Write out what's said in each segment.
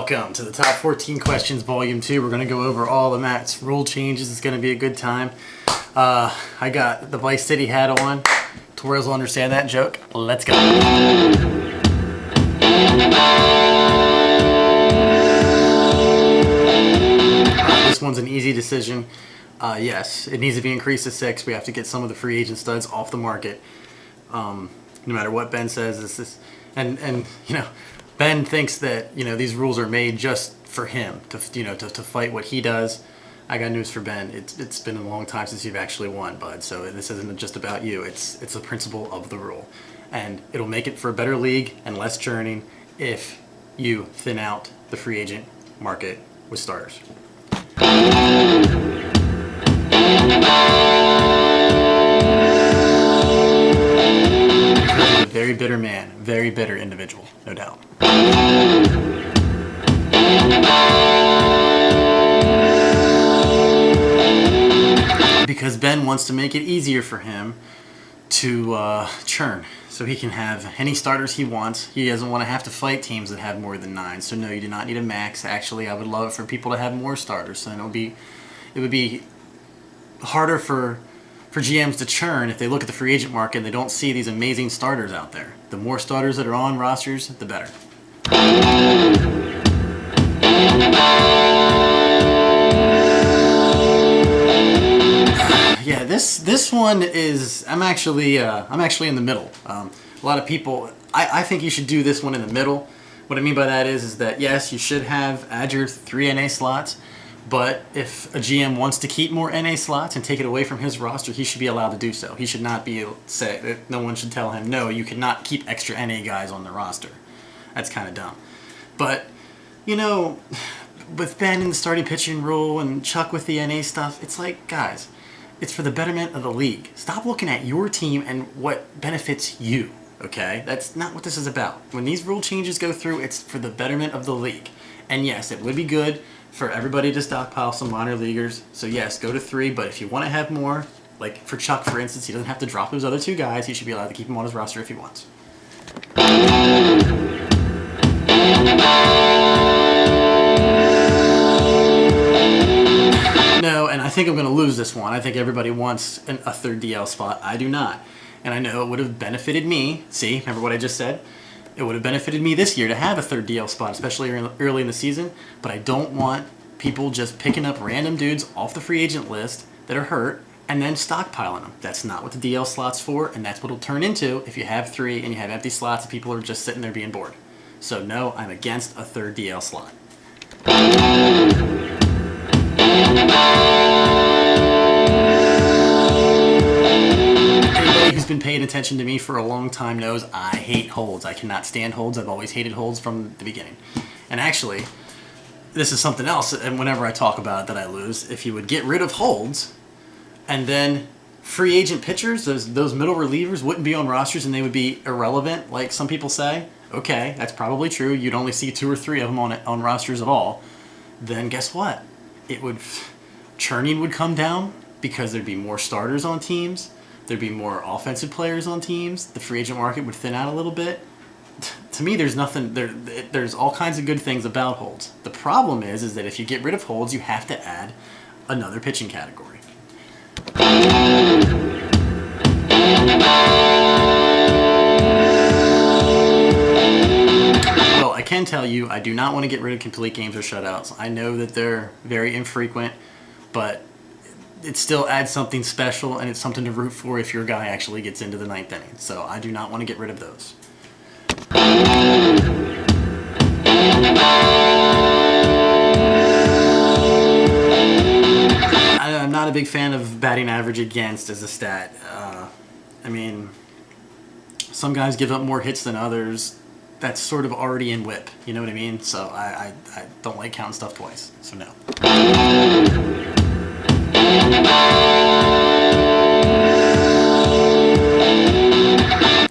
Welcome to the Top 14 Questions Volume 2. We're going to go over all the Matt's rule changes. It's going to be a good time. I got the Vice City hat on. Torres will understand that joke. Let's go. This one's an easy decision. Yes, it needs to be increased to 6. We have to get some of the free agent studs off the market. No matter what Ben says, this is, and you know, Ben thinks that, you know, these rules are made just for him to fight what he does. I got news for Ben. It's been a long time since you've actually won, bud. So this isn't just about you. It's the principle of the rule, and it'll make it for a better league and less churning if you thin out the free agent market with starters. Very bitter man, very bitter individual, no doubt. Because Ben wants to make it easier for him to churn, so he can have any starters he wants. He doesn't want to have to fight teams that have more than 9. So no, you do not need a max. Actually, I would love for people to have more starters. So it would be harder for GMs to churn if they look at the free agent market and they don't see these amazing starters out there. The more starters that are on rosters, the better. Yeah, this one is, I'm actually in the middle. A lot of people, I think you should do this one in the middle. What I mean by that is that yes, you should add your 3 NA slots. But if a GM wants to keep more NA slots and take it away from his roster, he should be allowed to do so. He should not be able to say that no one should tell him, no, you cannot keep extra NA guys on the roster. That's kind of dumb. But, you know, with Ben and the starting pitching rule and Chuck with the NA stuff, it's like, guys, it's for the betterment of the league. Stop looking at your team and what benefits you, okay? That's not what this is about. When these rule changes go through, it's for the betterment of the league. And yes, it would be good for everybody to stockpile some minor leaguers. So yes, go to 3, but if you want to have more, like for Chuck, for instance, he doesn't have to drop those other 2 guys. He should be allowed to keep them on his roster if he wants. No, and I think I'm going to lose this one. I think everybody wants a 3rd DL spot. I do not. And I know it would have benefited me. See, remember what I just said? It would have benefited me this year to have a 3rd DL spot, especially early in the season, but I don't want people just picking up random dudes off the free agent list that are hurt and then stockpiling them. That's not what the DL slot's for, and that's what it'll turn into if you have 3 and you have empty slots and people are just sitting there being bored. So no, I'm against a 3rd DL slot. Who's been paying attention to me for a long time knows I hate holds. I cannot stand holds. I've always hated holds from the beginning. And actually, this is something else, and whenever I talk about it that I lose, if you would get rid of holds, and then free agent pitchers, those middle relievers wouldn't be on rosters and they would be irrelevant, like some people say. Okay, that's probably true. You'd only see 2 or 3 of them on rosters at all. Then guess what? Churning would come down because there'd be more starters on teams. There'd be more offensive players on teams. The free agent market would thin out a little bit. To me, there's nothing there. There's all kinds of good things about holds. The problem is that if you get rid of holds, you have to add another pitching category. Well, I can tell you, I do not want to get rid of complete games or shutouts. I know that they're very infrequent, but it still adds something special, and it's something to root for if your guy actually gets into the 9th inning. So I do not want to get rid of those. I'm not a big fan of batting average against as a stat. I mean, some guys give up more hits than others. That's sort of already in WHIP, you know what I mean? So I don't like counting stuff twice, so no.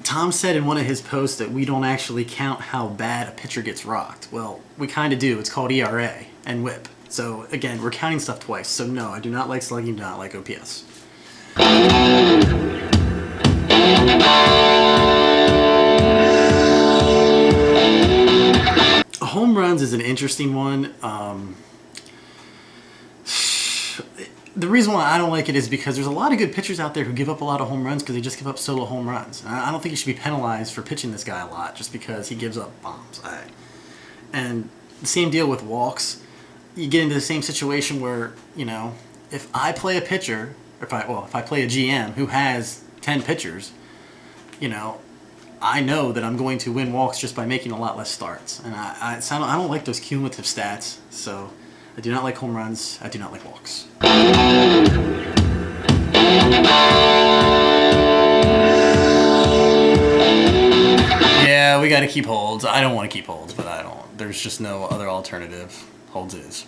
Tom said in one of his posts that we don't actually count how bad a pitcher gets rocked. Well, we kind of do. It's called ERA and WHIP. So again, we're counting stuff twice. So no, I do not like slugging, do not like OPS. A home runs is an interesting one. The reason why I don't like it is because there's a lot of good pitchers out there who give up a lot of home runs because they just give up solo home runs. And I don't think you should be penalized for pitching this guy a lot just because he gives up bombs. And the same deal with walks. You get into the same situation where, you know, if I play a pitcher, if I play a GM who has 10 pitchers, you know, I know that I'm going to win walks just by making a lot less starts. And I don't like those cumulative stats. So I do not like home runs. I do not like walks. Yeah, we got to keep holds. I don't want to keep holds, but I don't. There's just no other alternative. Holds is.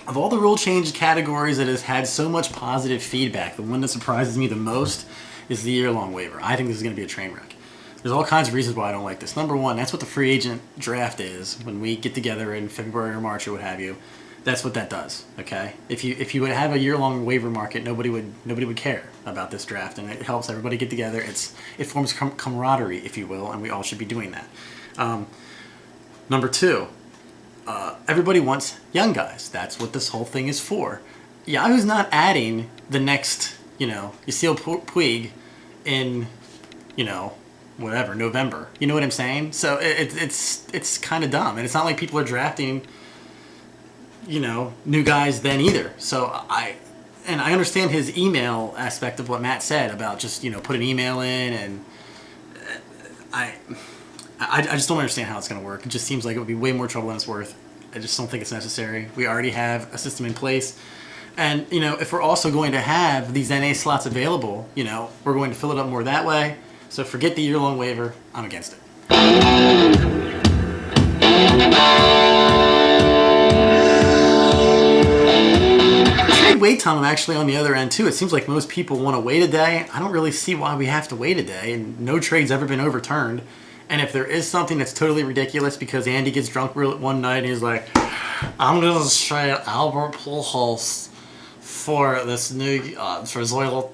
Of all the rule change categories that has had so much positive feedback, the one that surprises me the most is the year-long waiver. I think this is going to be a train wreck. There's all kinds of reasons why I don't like this. Number one, that's what the free agent draft is. When we get together in February or March or what have you, that's what that does. Okay, if you would have a year-long waiver market, nobody would care about this draft, and it helps everybody get together. It forms camaraderie, if you will, and we all should be doing that. Number two, everybody wants young guys. That's what this whole thing is for. Yahoo's not adding the next, Yasiel Puig in, whatever, November. You know what I'm saying? So it's kind of dumb. And it's not like people are drafting, new guys then either. So I understand his email aspect of what Matt said about just, put an email in, and I just don't understand how it's going to work. It just seems like it would be way more trouble than it's worth. I just don't think it's necessary. We already have a system in place. And, if we're also going to have these NA slots available, we're going to fill it up more that way. So forget the year-long waiver. I'm against it. Trade wait time, I'm actually on the other end, too. It seems like most people want to wait a day. I don't really see why we have to wait a day, and no trade's ever been overturned. And if there is something that's totally ridiculous because Andy gets drunk one night and he's like, I'm going to trade Albert Pujols for this new, for Zoilo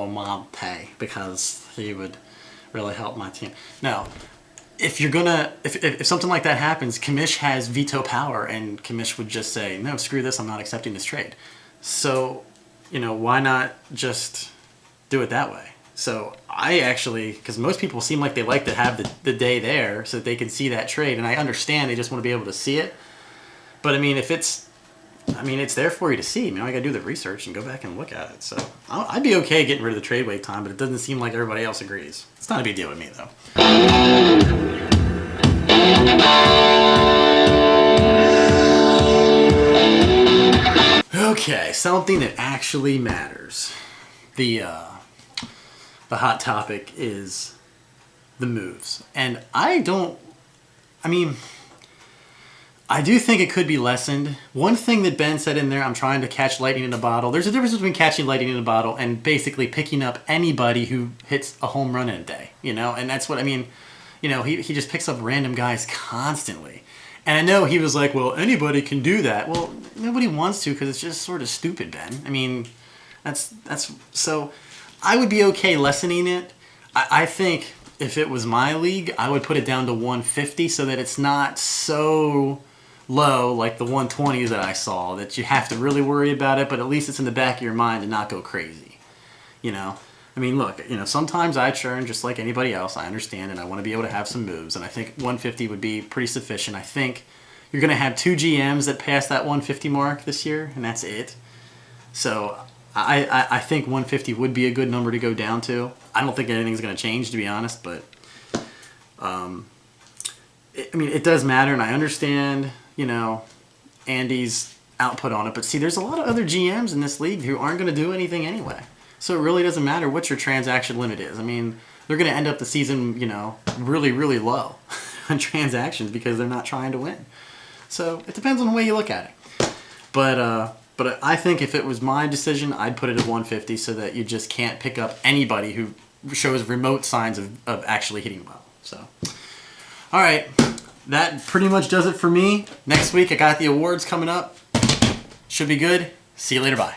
Monte because he would really help my team. Now, if you're gonna, if something like that happens, Kamish has veto power, and Kamish would just say, no, screw this, I'm not accepting this trade. So, why not just do it that way? So I actually, because most people seem like they like to have the day there so that they can see that trade, and I understand they just want to be able to see it. But it's there for you to see. I gotta do the research and go back and look at it. So I'd be okay getting rid of the trade wait time, but it doesn't seem like everybody else agrees. It's not a big deal with me, though. Okay, something that actually matters. The hot topic is the moves. And I do think it could be lessened. One thing that Ben said in there, I'm trying to catch lightning in a bottle. There's a difference between catching lightning in a bottle and basically picking up anybody who hits a home run in a day, And that's what I mean. He just picks up random guys constantly. And I know he was like, well, anybody can do that. Well, nobody wants to because it's just sort of stupid, Ben. That's so I would be okay lessening it. I think if it was my league, I would put it down to 150 so that it's not so low like the 120s that I saw that you have to really worry about it, but at least it's in the back of your mind to not go crazy. Look, sometimes I churn just like anybody else. I understand, and I want to be able to have some moves, and I think 150 would be pretty sufficient. I think you're going to have 2 GMs that pass that 150 mark this year, and that's it. So I think 150 would be a good number to go down to. I don't think anything's going to change, to be honest, but it does matter, and I understand, Andy's output on it. But see, there's a lot of other GMs in this league who aren't going to do anything anyway. So it really doesn't matter what your transaction limit is. They're going to end up the season, really, really low on transactions because they're not trying to win. So it depends on the way you look at it. But I think if it was my decision, I'd put it at 150 so that you just can't pick up anybody who shows remote signs of actually hitting well. So, all right. That pretty much does it for me. Next week, I got the awards coming up. Should be good. See you later. Bye.